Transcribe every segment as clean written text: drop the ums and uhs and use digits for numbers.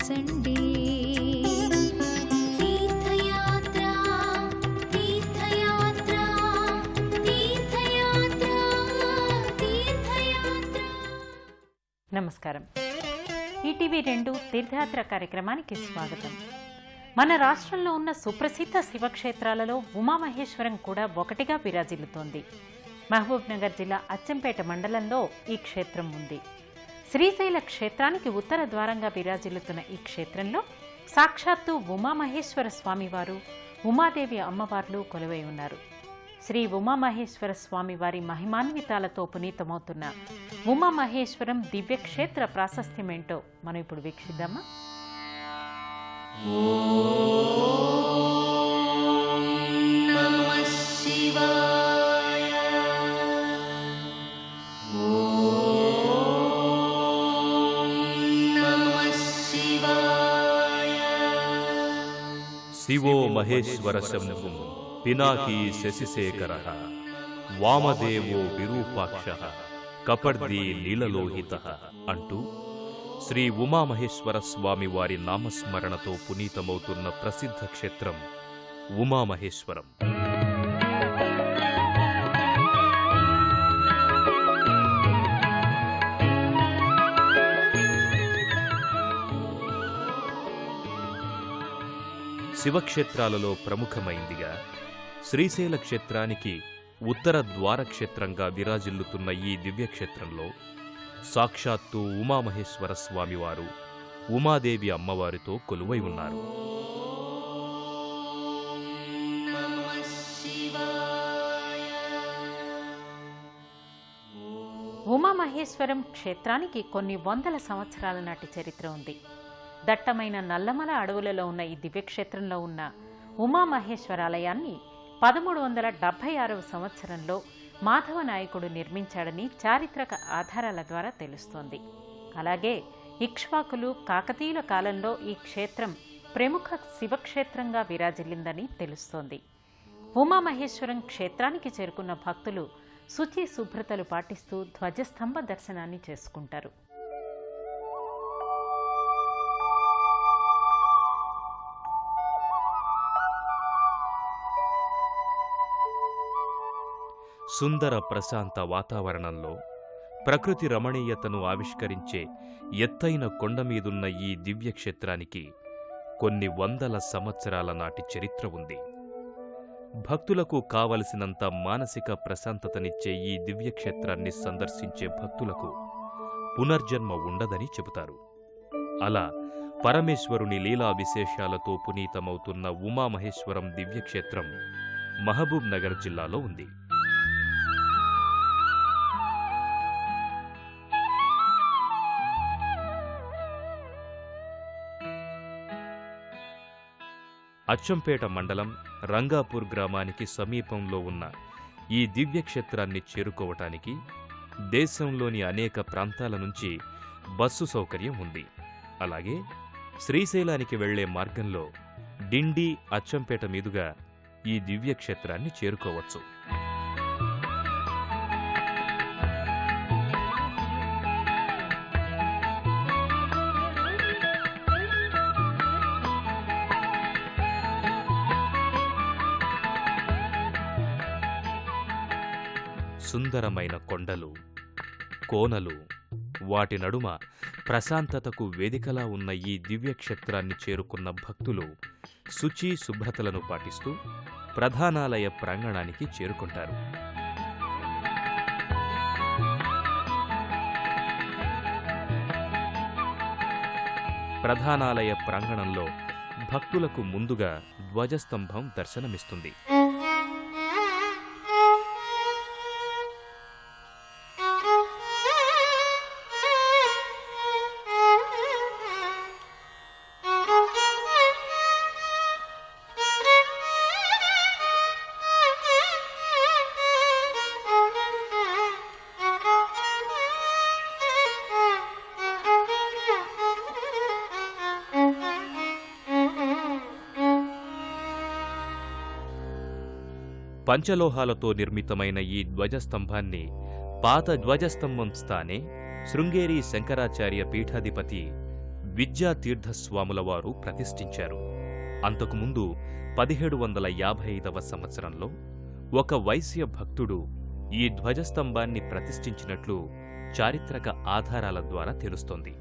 Sunday తీర్థయాత్ర తీర్థయాత్ర తీర్థయాత్ర తీర్థయాత్ర. నమస్కారం. ఈటీవీ 2 తీర్థయాత్ర కార్యక్రమానికి స్వాగతం. మన రాష్ట్రంలో ఉన్న సుప్రసిద్ధ శివక్షేత్రాలలో ఉమామహేశ్వరం కూడా ఒకటిగా విరాజిల్లుతోంది. మహబూబ్ నగర్ జిల్లా అచ్చంపేట మండలంలో ఈ క్షేత్రం ఉంది. శ్రీశైల క్షేత్రానికి ఉత్తర ద్వారంగా విరాజిల్లుతున్న ఈ క్షేత్రంలో సాక్షాత్తు ఉమామహేశ్వర స్వామివారు, ఉమాదేవి అమ్మవార్లు కొలువై ఉన్నారు. శ్రీ ఉమామహేశ్వర స్వామివారి మహిమాన్వితాలతో పునీతమవుతున్న ఉమామహేశ్వరం దివ్యక్షేత్ర ప్రాశస్త్యమేంటో మనం ఇప్పుడు వీక్షిద్దామా? శివో మహేశ్వర శంభుం పినాకీ శశిశేఖరః వామదేవో విరూపాక్షః కపర్దీ నీలలోహితః అంటూ శ్రీ ఉమామహేశ్వర స్వామి వారి నామస్మరణతో పునీతమవుతున్న ప్రసిద్ధ క్షేత్రం ఉమామహేశ్వరం. శివక్షేత్రాలలో ప్రముఖమైందిగా శ్రీశైల క్షేత్రానికి ఉత్తర ద్వారక్షేత్రంగా విరాజిల్లుతున్న ఈ దివ్యక్షేత్రంలో సాక్షాత్తు ఉమామహేశ్వర స్వామివారు, ఉమాదేవి అమ్మవారితో కొలువై ఉన్నారు. ఉమామహేశ్వరం క్షేత్రానికి కొన్ని వందల సంవత్సరాల నాటి చరిత్ర ఉంది. దట్టమైన నల్లమల అడవులలో ఉన్న ఈ దివ్యక్షేత్రంలో ఉన్న ఉమామహేశ్వరాలయాన్ని 1376వ సంవత్సరంలో మాధవ నాయకుడు నిర్మించాడని చారిత్రక ఆధారాల ద్వారా తెలుస్తోంది. అలాగే ఇక్ష్వాకులు, కాకతీయుల కాలంలో ఈ క్షేత్రం ప్రముఖ శివక్షేత్రంగా విరాజిల్లిందని తెలుస్తోంది. ఉమామహేశ్వరం క్షేత్రానికి చేరుకున్న భక్తులు శుచి శుభ్రతలు పాటిస్తూ ధ్వజస్తంభ దర్శనాన్ని చేసుకుంటారు. సుందర ప్రశాంత వాతావరణంలో ప్రకృతి రమణీయతను ఆవిష్కరించే ఎత్తైన కొండమీదున్న ఈ దివ్యక్షేత్రానికి కొన్ని వందల సంవత్సరాల నాటి చరిత్ర ఉంది. భక్తులకు కావలసినంత మానసిక ప్రశాంతతనిచ్చే ఈ దివ్యక్షేత్రాన్ని సందర్శించే భక్తులకు పునర్జన్మ ఉండదని చెబుతారు. అలా పరమేశ్వరుని లీలా విశేషాలతో పునీతమవుతున్న ఉమామహేశ్వరం దివ్యక్షేత్రం మహబూబ్ నగర్ జిల్లాలో ఉంది. అచ్చంపేట మండలం రంగాపూర్ గ్రామానికి సమీపంలో ఉన్న ఈ దివ్యక్షేత్రాన్ని చేరుకోవటానికి దేశంలోని అనేక ప్రాంతాల నుంచి బస్సు సౌకర్యం ఉంది. అలాగే శ్రీశైలానికి వెళ్లే మార్గంలో డిండి, అచ్చంపేట మీదుగా ఈ దివ్యక్షేత్రాన్ని చేరుకోవచ్చు. సుందరమైన కొండలు, కోనలు, వాటి నడుమ ప్రశాంతతకు వేదికలా ఉన్న ఈ దివ్యక్షేత్రాన్ని చేరుకున్న భక్తులు శుచి శుభ్రతలను పాటిస్తూ ప్రధానాలయ ప్రాంగణానికి చేరుకుంటారు. ప్రధానాలయ ప్రాంగణంలో భక్తులకు ముందుగా ధ్వజస్తంభం దర్శనమిస్తుంది. పంచలోహాలతో నిర్మితమైన ఈ ధ్వజస్తంభాన్ని పాత ధ్వజస్తంభం స్థానే శృంగేరి శంకరాచార్య పీఠాధిపతి విద్యాతీర్థస్వాముల వారు ప్రతిష్ఠించారు. అంతకుముందు 1755వ సంవత్సరంలో ఒక వైశ్య భక్తుడు ఈ ధ్వజస్తంభాన్ని ప్రతిష్ఠించినట్లు చారిత్రక ఆధారాల ద్వారా తెలుస్తోంది.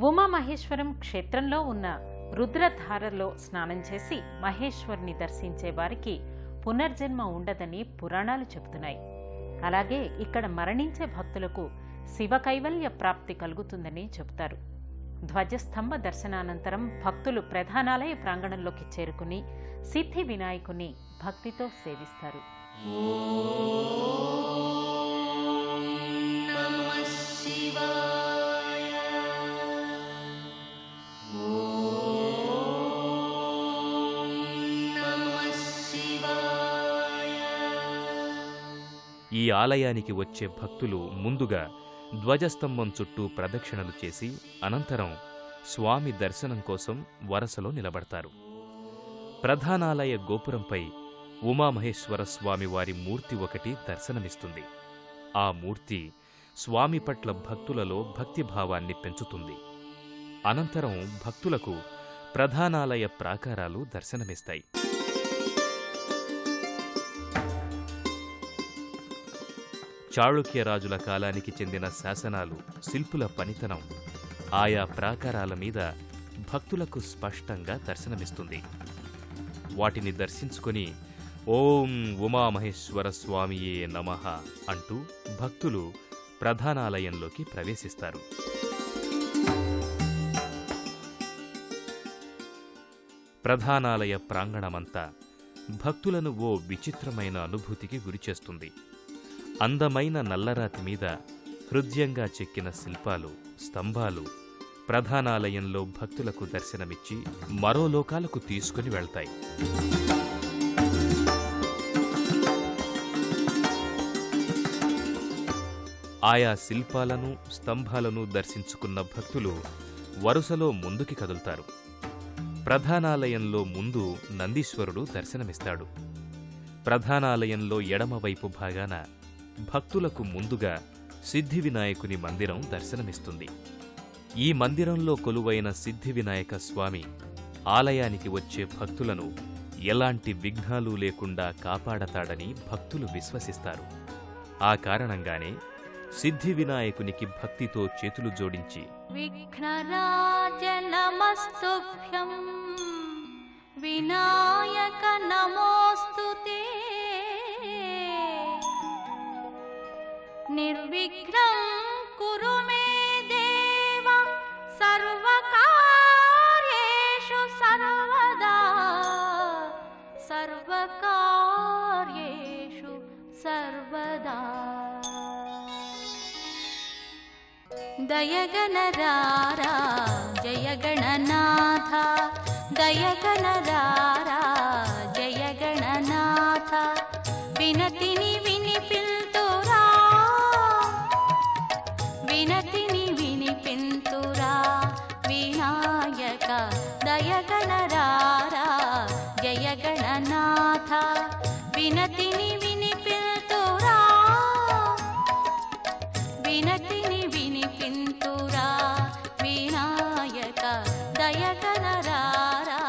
ఉమామహేశ్వరం క్షేత్రంలో ఉన్న రుద్రధారలో స్నానం చేసి మహేశ్వరుని దర్శించే వారికి పునర్జన్మ ఉండదని పురాణాలు చెబుతున్నాయి. అలాగే ఇక్కడ మరణించే భక్తులకు శివ కైవల్య ప్రాప్తి కలుగుతుందని చెబుతారు. ధ్వజస్తంభ దర్శనానంతరం భక్తులు ప్రధానాలయ ప్రాంగణంలోకి చేరుకుని సిద్ధి వినాయకుని భక్తితో సేవిస్తారు. ఈ ఆలయానికి వచ్చే భక్తులు ముందుగా ధ్వజస్తంభం చుట్టూ ప్రదక్షిణలు చేసి అనంతరం స్వామి దర్శనం కోసం వరసలో నిలబడతారు. ప్రధానాలయ గోపురంపై ఉమామహేశ్వర స్వామివారి మూర్తి ఒకటి దర్శనమిస్తుంది. ఆ మూర్తి స్వామి పట్ల భక్తులలో భక్తిభావాన్ని పెంచుతుంది. అనంతరం భక్తులకు ప్రధానాలయ ప్రాకారాలు దర్శనమిస్తాయి. చాళుక్యరాజుల కాలానికి చెందిన శాసనాలు, శిల్పుల పనితనం ఆయా ప్రాకారాల మీద భక్తులకు స్పష్టంగా దర్శనమిస్తుంది. వాటిని దర్శించుకొని ఓం ఉమామహేశ్వర స్వామియే నమః అంటూ భక్తులు ప్రధానాలయంలోకి ప్రవేశిస్తారు. ప్రధానాలయ ప్రాంగణమంతా భక్తులను ఓ విచిత్రమైన అనుభూతికి గురిచేస్తుంది. అందమైన నల్లరాతి మీద హృద్యంగా చెక్కిన శిల్పాలు, స్తంభాలు ప్రధానాలయంలో భక్తులకు దర్శనమిచ్చి మరో లోకాలకు తీసుకుని వెళ్తాయి. ఆయా శిల్పాలను, స్తంభాలను దర్శించుకున్న భక్తులు వరుసలో ముందుకి కదులుతారు. ప్రధానాలయంలో ముందు నందీశ్వరుడు దర్శనమిస్తాడు. ప్రధానాలయంలో ఎడమవైపు భాగాన భక్తులకు ముందుగా సిద్ధి వినాయకుని మందిరం దర్శనమిస్తుంది. ఈ మందిరంలో కొలువైన సిద్ధి వినాయక స్వామి ఆలయానికి వచ్చే భక్తులను ఎలాంటి విఘ్నాలు లేకుండా కాపాడతాడని భక్తులు విశ్వసిస్తారు. ఆ కారణంగానే సిద్ధి వినాయకునికి భక్తితో చేతులు జోడించి విఘ్నరాజ నమస్తుభ్యం వినాయక నమోస్తుతే నిర్విఘ్నం కురు మే దేవ సర్వకార్యేషు సర్వదా సర్వకార్యేషు సర్వదా దయగణరారా జయ గణనాథ దయగణరారా జయ గణనాథ వినతిని వినిపింతురా వినతిని వినిపింతురా వినాయక దయగణరారా జయ గణనాథ వినతిని వినిపింతురా వినతిని వినిపింతురా వినాయక దయగణరారా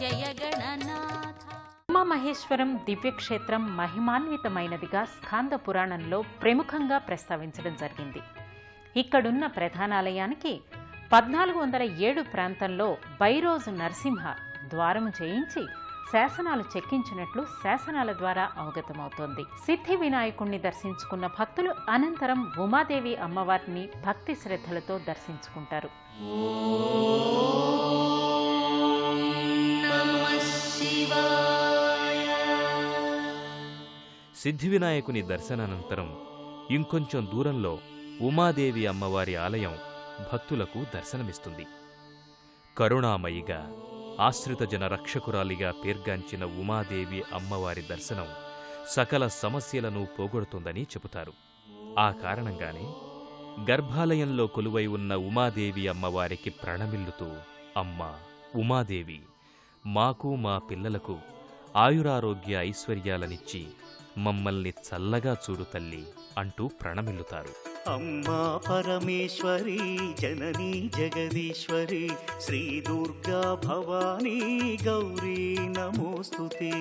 జయ గణనాథ. ఉమామహేశ్వరం దివ్యక్షేత్రం మహిమాన్వితమైనదిగా స్కాంద పురాణంలో ప్రముఖంగా ప్రస్తావించడం జరిగింది. ఇక్కడున్న ప్రధానాలయానికి 1407 ప్రాంతంలో బైరోజు నరసింహ ద్వారము చేయించి శాసనాలు చెక్కించినట్లు శాసనాల ద్వారా అవగతమవుతోంది. సిద్ధి వినాయకుణ్ణి దర్శించుకున్న భక్తులు అనంతరం ఉమాదేవి అమ్మవారిని భక్తి శ్రద్ధలతో దర్శించుకుంటారు. సిద్ధి వినాయకుని దర్శనానంతరం ఇంకొంచెం దూరంలో ఉమాదేవి అమ్మవారి ఆలయం భక్తులకు దర్శనమిస్తుంది. కరుణామయిగా ఆశ్రిత జన రక్షకురాలిగా పేర్గాంచిన ఉమాదేవి అమ్మవారి దర్శనం సకల సమస్యలను పోగొడుతుందని చెబుతారు. ఆ కారణంగానే గర్భాలయంలో కొలువై ఉన్న ఉమాదేవి అమ్మవారికి ప్రణమిల్లుతూ, అమ్మా ఉమాదేవి, మాకు మా పిల్లలకు ఆయురారోగ్య ఐశ్వర్యాలనిచ్చి మమ్మల్ని చల్లగా చూడు తల్లి అంటూ ప్రణమిల్లుతారు. అమ్మా పరమేశ్వరి జననీ జగదీశ్వరి శ్రీ దుర్గా భవానీ గౌరీ నమోస్తుతే.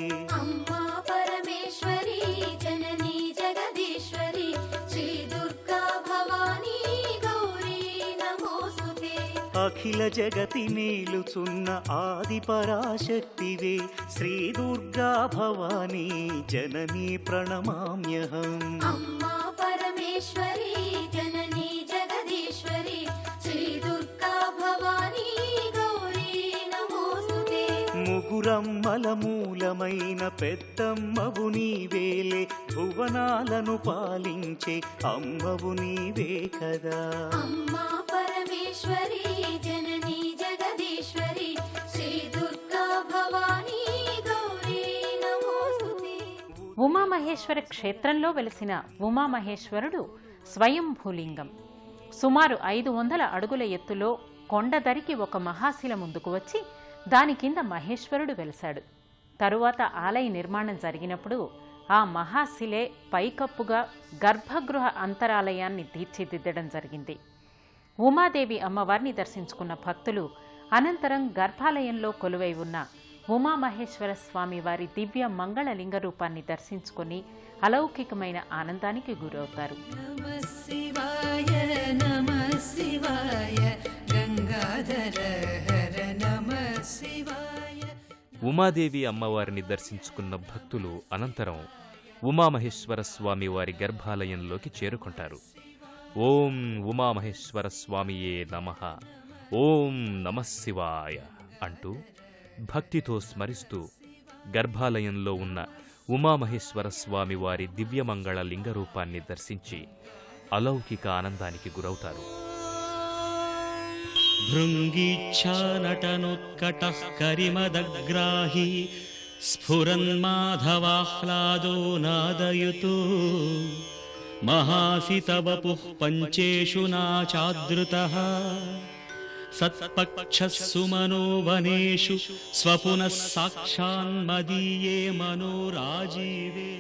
అమ్మా పరమేశ్వరి జననీ జగదీశ్వరి శ్రీ దుర్గా భవానీ గౌరీ నమోస్తుతే. అఖిల జగతి నేలుచున్న ఆది పరాశక్తివే శ్రీ దుర్గా భవానీ జననీ ప్రణమామ్యహం. అమ్మా పరమేశ్వరి జననీ జగదీశ్వరి శ్రీ దుర్గా భవానీ గౌరీ నమోస్తుతే. ముగురమ్మల మూలమైన పెద్దమ్మవు నీవేలే భువనాలను పాలించే అమ్మవు నీవే కదా. అమ్మా పరమేశ్వరి జననీ జగదీశ్వరి శ్రీ దుర్గా భవానీ గౌరీ నమోస్తుతే. ఉమామహేశ్వర క్షేత్రంలో వెలిసిన ఉమామహేశ్వరుడు స్వయంభూలింగం. సుమారు 500 అడుగుల ఎత్తులో కొండదరికి ఒక మహాశిల ముందుకు వచ్చి దాని కింద మహేశ్వరుడు వెలిశాడు. తరువాత ఆలయ నిర్మాణం జరిగినప్పుడు ఆ మహాశిలే పైకప్పుగా గర్భగృహ అంతరాలయాన్ని తీర్చిదిద్దడం జరిగింది. ఉమాదేవి అమ్మవారిని దర్శించుకున్న భక్తులు అనంతరం గర్భాలయంలో కొలువై ఉన్న ఉమామహేశ్వర స్వామి వారి దివ్య మంగళలింగ రూపాన్ని దర్శించుకొని అలౌకికమైన ఆనందానికి గురవుతారు. నమః శివాయ నమః శివాయ గంగాధర హర నమః శివాయ. ఉమాదేవి అమ్మవారిని దర్శించుకున్న భక్తులు అనంతరం ఉమామహేశ్వర స్వామి వారి గర్భాలయంలోకి చేరుకుంటారు. ఓం ఉమామహేశ్వర స్వామియే నమః, ఓం నమః శివాయ అంటూ భక్తితో స్మరిస్తూ గర్భాలయంలో ఉన్న ఉమామహేశ్వర స్వామి వారి దివ్యమంగళ లింగ రూపాన్ని దర్శించి అలౌకిక ఆనందానికి గురవుతారు. భృంగీచ్ఛానటనోత్కటః కరిమదగ్రాహి స్ఫురన్మాధవాహ్లాదో నాదయుతో మహాసితవపుః పంచేషు నాచాదృతః సత్పక్షస్సు మనోవనేషు స్వపునః సాక్షాన్మదీయే మనోరాజీవే.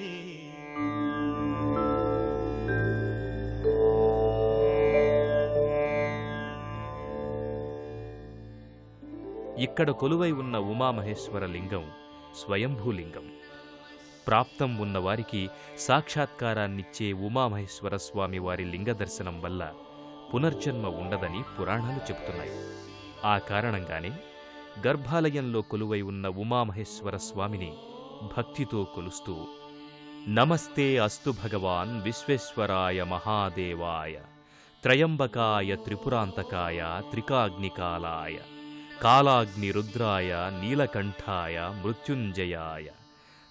ఇక్కడ కొలువై ఉన్న ఉమామహేశ్వర లింగం స్వయంభూలింగం. ప్రాప్తం ఉన్నవారికి సాక్షాత్కారాన్నిచ్చే ఉమామహేశ్వర స్వామి వారి లింగ దర్శనం వల్ల పునర్జన్మ ఉండదని పురాణాలు చెబుతున్నాయి. ఆ కారణంగానే గర్భాలయంలో కొలువై ఉన్న ఉమామహేశ్వర స్వామిని భక్తితో కొలుస్తూ నమస్తే అస్తు భగవాన్ విశ్వేశ్వరాయ మహాదేవాయ త్రయంబకాయ త్రిపురాంతకాయ త్రికాగ్నికాలాయ కాలాగ్ని రుద్రాయ నీలకంఠాయ మృత్యుంజయాయ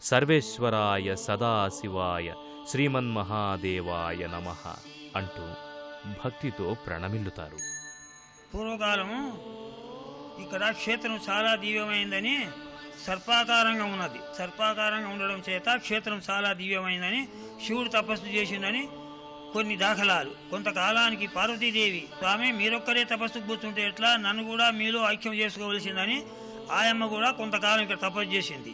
సర్వేశ్వరాయ సదాశివాయ శ్రీమన్మహాదేవాయ నమః అంటూ భక్తితో ప్రణమిల్లుతారు. పూర్వకాలము ఇక్కడ క్షేత్రం చాలా దివ్యమైందని సర్పాకారంగా ఉన్నది. సర్పాకారంగా ఉండడం చేత క్షేత్రం చాలా దివ్యమైందని శివుడు తపస్సు చేసిందని కొన్ని దాఖలాలు. కొంతకాలానికి పార్వతీదేవి, స్వామి మీరొక్కరే తపస్సు కూర్చుంటే ఎట్లా, నన్ను కూడా మీలో ఐక్యం చేసుకోవలసిందని ఆయమ్మ కూడా కొంతకాలం ఇక్కడ తపస్సు చేసింది.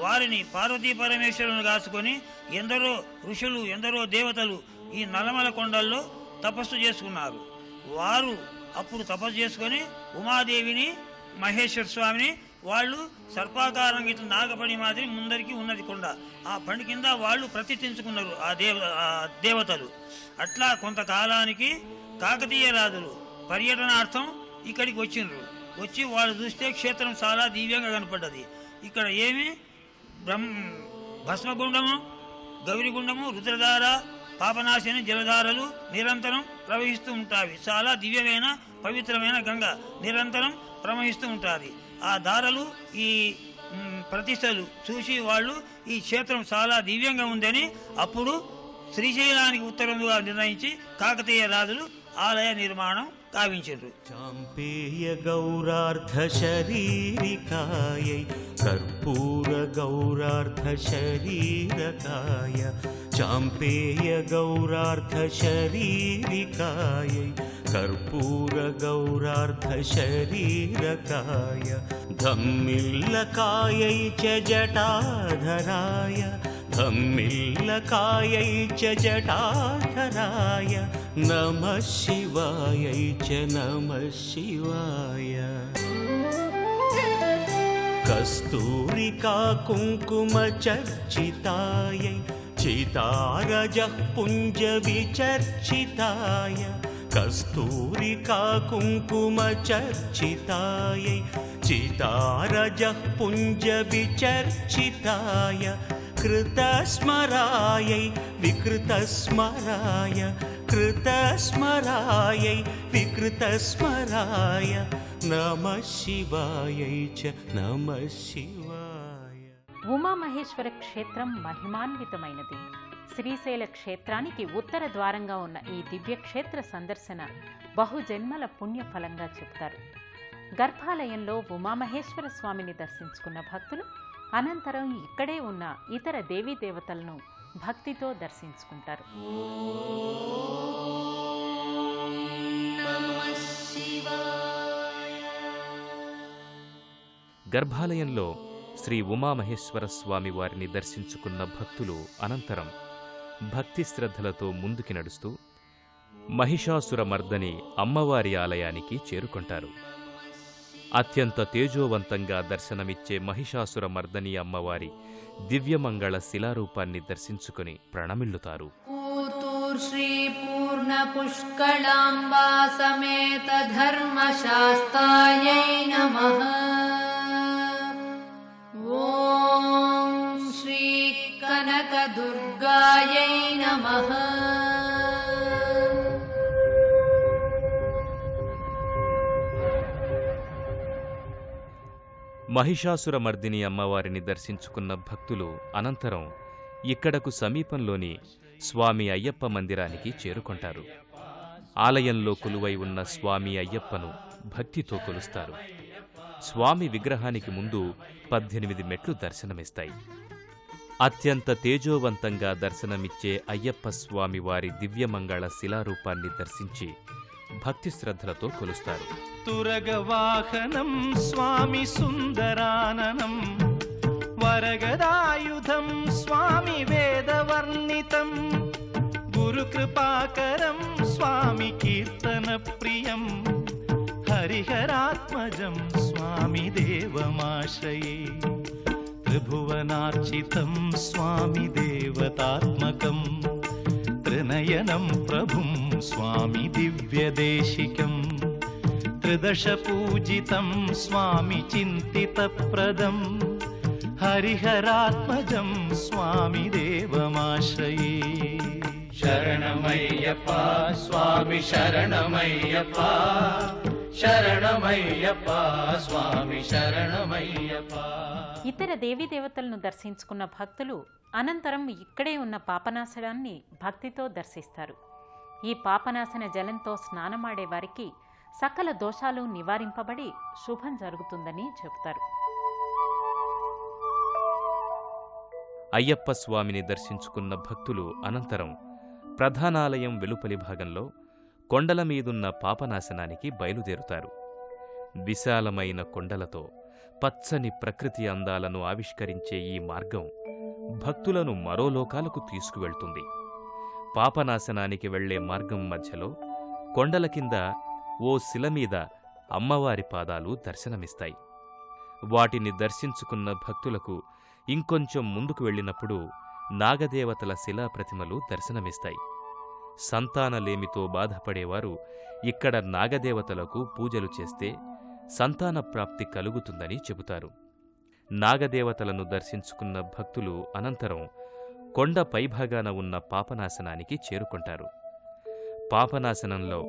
వారిని పార్వతీ పరమేశ్వరులను కాచుకొని ఎందరో ఋషులు ఎందరో దేవతలు ఈ నల్లమల కొండల్లో తపస్సు చేసుకున్నారు. వారు అప్పుడు తపస్సు చేసుకొని ఉమాదేవిని మహేశ్వర స్వామిని వాళ్ళు సర్పాకారం ఇట్లా నాగపడి మాదిరి ముందరికి ఉన్నది కొండ, ఆ పండు కింద వాళ్ళు ప్రతిష్ఠించుకున్నారు ఆ దేవతలు. అట్లా కొంతకాలానికి కాకతీయ రాజులు పర్యటనార్థం ఇక్కడికి వచ్చిండ్రు. వచ్చి వాళ్ళు చూస్తే క్షేత్రం చాలా దివ్యంగా కనపడ్డది. ఇక్కడ ఏమి భస్మగుండము, గౌరిగుండము, రుద్రధార, పాపనాశని జలధారలు నిరంతరం ప్రవహిస్తూ ఉంటాయి. చాలా దివ్యమైన పవిత్రమైన గంగ నిరంతరం ప్రవహిస్తూ ఉంటుంది. ఆ ధారలు ఈ ప్రతిష్టలు చూసి వాళ్ళు ఈ క్షేత్రం చాలా దివ్యంగా ఉందని అప్పుడు శ్రీశైలానికి ఉత్తరంగా నిర్ణయించి కాకతీయ రాజులు ఆలయ నిర్మాణం కావించారు. చాంపేయ గౌరార్ధ శరీరికాయై కర్పూర గౌరార్ధ శరీరకాయ చాంపేయ గౌరార్ధ శరీరికాయై కర్పూర గౌరార్ధ శరీరకాయ ధమ్మిల్లకాయై చ జటాధరాయ धम्मिल्लकायै च जटाधराय नमः शिवायै च नमः शिवाय कस्तूरिका कुङ्कुमचर्चितायै चितारजः पुञ्जविचर्चिताय कस्तूरिका कुङ्कुमचर्चितायै चितारजः पुञ्जविचर्चिताय कृतस्मरायै विकृतस्मराय कृतस्मरायै विकृतस्मराय नमः शिवायै च नमः शिवाय ఉమామహేశ్వర క్షేత్రం మహిమాన్వితమైనది. శ్రీశైల క్షేత్రానికి ఉత్తర ద్వారంగా ఉన్న ఈ దివ్యక్షేత్ర సందర్శన బహుజన్మల పుణ్యఫలంగా చెబుతారు. గర్భాలయంలో ఉమామహేశ్వర స్వామిని దర్శించుకున్న భక్తులు అనంతరం ఇక్కడే ఉన్న ఇతర దేవీ దేవతలను భక్తితో దర్శించుకుంటారు. గర్భాలయంలో శ్రీ ఉమామహేశ్వర స్వామి వారిని దర్శించుకున్న భక్తులు అనంతరం భక్తి శ్రద్ధలతో ముందుకి నడుస్తూ మహిషాసురమర్దని అమ్మవారి ఆలయానికి చేరుకుంటారు. అత్యంత తేజోవంతంగా దర్శనమిచ్చే మహిషాసురమర్దని అమ్మవారి దివ్యమంగళ శిలారూపాన్ని దర్శించుకుని ప్రణమిల్లుతారు. శ్రీ పూర్ణ పుష్కళాంబా సమేత ధర్మశాస్త్రాయై నమః. ఓం శ్రీ కనకదుర్గాయై నమః. మహిషాసురమర్దిని అమ్మవారిని దర్శించుకున్న భక్తులు అనంతరం ఇక్కడకు సమీపంలోని స్వామి అయ్యప్ప మందిరానికి చేరుకుంటారు. ఆలయంలో కొలువై ఉన్న స్వామి అయ్యప్పను భక్తితో కొలుస్తారు. స్వామి విగ్రహానికి ముందు 18 మెట్లు దర్శనమిస్తాయి. అత్యంత తేజోవంతంగా దర్శనమిచ్చే అయ్యప్ప స్వామి వారి దివ్యమంగళ శిలారూపాన్ని దర్శించి భక్తి శ్రద్ధలతో కొలుస్తారు. తురగవాహనం స్వామి సుందరాననం వరగదాయుధం స్వామి వేదవర్ణితం గురుకృపాకరం స్వామి కీర్తన ప్రియం హరిహరాత్మజం స్వామి దేవమాశ్రయే త్రిభువనార్చితం స్వామి దేవతాత్మకం త్రినయనం ప్రభుం స్వామి దివ్యదేశికం త్రిదశ పూజితం స్వామి చింతితప్రదం హరిహరాత్మజం స్వామి దేవమాశ్రయే శరణమయ్యప్ప స్వామి శరణమయ్యప్ప శరణమయ్యప్ప స్వామి శరణమయ్యప్ప. ఇతర దేవీ దేవతలను దర్శించుకున్న భక్తులు అనంతరం ఇక్కడే ఉన్న పాపనాశనాన్ని భక్తితో దర్శిస్తారు. ఈ పాపనాశన జలంతో స్నానమాడే వారికి సకల దోషాలు నివారింపబడి శుభం జరుగుతుందని చెబుతారు. అయ్యప్ప స్వామిని దర్శించుకున్న భక్తులు అనంతరం ప్రధానాలయం వెలుపలి భాగంలో కొండల మీదున్న పాపనాశనానికి బయలుదేరుతారు. విశాలమైన కొండలతో పచ్చని ప్రకృతి అందాలను ఆవిష్కరించే ఈ మార్గం భక్తులను మరో లోకాలకు తీసుకువెళ్తుంది. పాపనాశనానికి వెళ్లే మార్గం మధ్యలో కొండల కింద ఓ శిల మీద అమ్మవారి పాదాలు దర్శనమిస్తాయి. వాటిని దర్శించుకున్న భక్తులకు ఇంకొంచెం ముందుకు వెళ్ళినప్పుడు నాగదేవతల శిలాప్రతిమలు దర్శనమిస్తాయి. సంతానలేమితో బాధపడేవారు ఇక్కడ నాగదేవతలకు పూజలు చేస్తే సంతాన ప్రాప్తి కలుగుతుందని చెబుతారు. నాగదేవతలను దర్శించుకున్న భక్తులు అనంతరం కొండ పైభాగాన ఉన్న పాపనాశనానికి చేరుకుంటారు. పాపనాశనంలో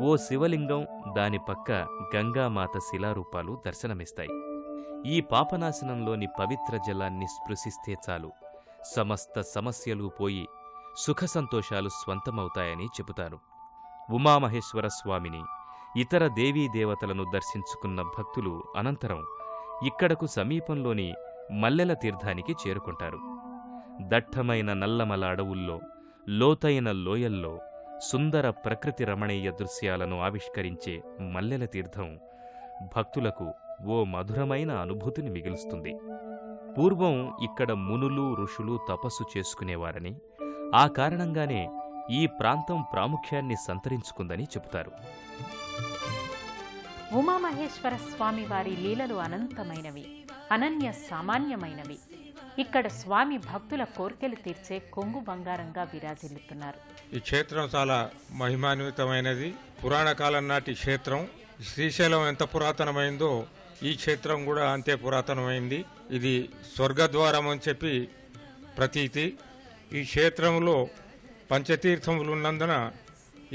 ఓ శివలింగం, దాని పక్క గంగామాత శిలారూపాలు దర్శనమిస్తాయి. ఈ పాపనాశనంలోని పవిత్ర జలాన్ని స్పృశిస్తే చాలు సమస్త సమస్యలు పోయి సుఖ సంతోషాలు స్వంతమవుతాయని చెబుతారు. ఉమామహేశ్వర స్వామిని, ఇతర దేవీ దేవతలను దర్శించుకున్న భక్తులు అనంతరం ఇక్కడకు సమీపంలోని మల్లెల తీర్థానికి చేరుకుంటారు. దట్టమైన నల్లమల అడవుల్లో, లోతైన లోయల్లో సుందర ప్రకృతి రమణీయ దృశ్యాలను ఆవిష్కరించే మల్లెల తీర్థం భక్తులకు ఓ మధురమైన అనుభూతిని మిగులుస్తుంది. పూర్వం ఇక్కడ మునులు ఋషులు తపస్సు చేసుకునేవారని, ఆ కారణంగానే ఈ ప్రాంతం ప్రాముఖ్యాన్ని సంతరించుకుందని చెబుతారు. ఉమామహేశ్వర స్వామి వారి లీలలు అనంతమైనవి, అనన్య సామాన్యమైనవి. ఇక్కడ స్వామి భక్తుల కోర్కెలు తీర్చే కొంగు బంగారంగా విరాజిల్లుతున్నారు. ఈ క్షేత్రం చాలా మహిమాన్వితమైనది. పురాణ కాలం నాటి క్షేత్రం. శ్రీశైలం ఎంత పురాతనమైందో ఈ క్షేత్రం కూడా అంతే పురాతనమైంది. ఇది స్వర్గద్వారం అని చెప్పి ప్రతీతి. ఈ క్షేత్రంలో పంచతీర్థములు ఉన్నందున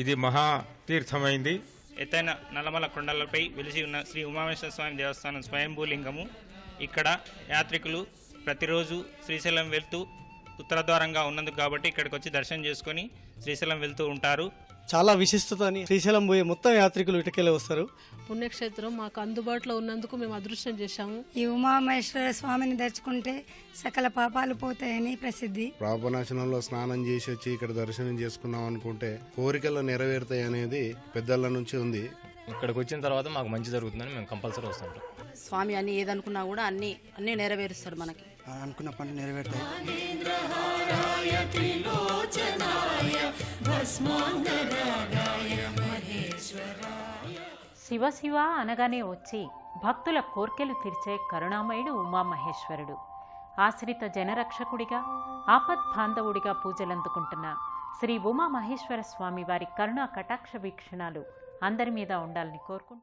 ఇది మహాతీర్థమైంది. ఎత్తైన నల్లమల కొండలపై వెలిసి ఉన్న శ్రీ ఉమామేశ్వర స్వామి దేవస్థానం స్వయంభూలింగము. ఇక్కడ యాత్రికులు ప్రతిరోజు శ్రీశైలం వెళ్తూ ఉత్తరద్వారంగా ఉన్నందుకు కాబట్టి ఇక్కడికి వచ్చి దర్శనం చేసుకొని శ్రీశైలం వెళ్తూ ఉంటారు. చాలా విశిష్టత అని శ్రీశైలం పోయే మొత్తం యాత్రికులు ఇటుకెళ్ళి వస్తారు. పుణ్యక్షేత్రం మాకు అందుబాటులో ఉన్నందుకు మేము అదృష్టం చేశాము. ఈ ఉమామహేశ్వర స్వామిని దర్శించుకుంటే సకల పాపాలు పోతాయని ప్రసిద్ధి. పాపనాశనంలో స్నానం చేసి వచ్చి ఇక్కడ దర్శనం చేసుకున్నాం అనుకుంటే కోరికలు నెరవేరుతాయి అనేది పెద్దల నుంచి ఉంది. ఇక్కడికి వచ్చిన తర్వాత మాకు మంచి జరుగుతుందని మేము కంపల్సరీ వస్తుంటాం. స్వామి అన్ని ఏదనుకున్నా కూడా అన్ని నెరవేరుస్తాడు. మనకి అనుకున్న పనులు నెరవేరుతాయి. శివ శివ అనగానే వచ్చి భక్తుల కోర్కెలు తీర్చే కరుణామయుడు ఉమామహేశ్వరుడు. ఆశ్రిత జనరక్షకుడిగా, ఆపద్బాంధవుడిగా పూజలందుకుంటున్న శ్రీ ఉమామహేశ్వర స్వామి వారి కరుణా కటాక్ష వీక్షణాలు అందరి మీద ఉండాలని కోరుకుంటున్నాను.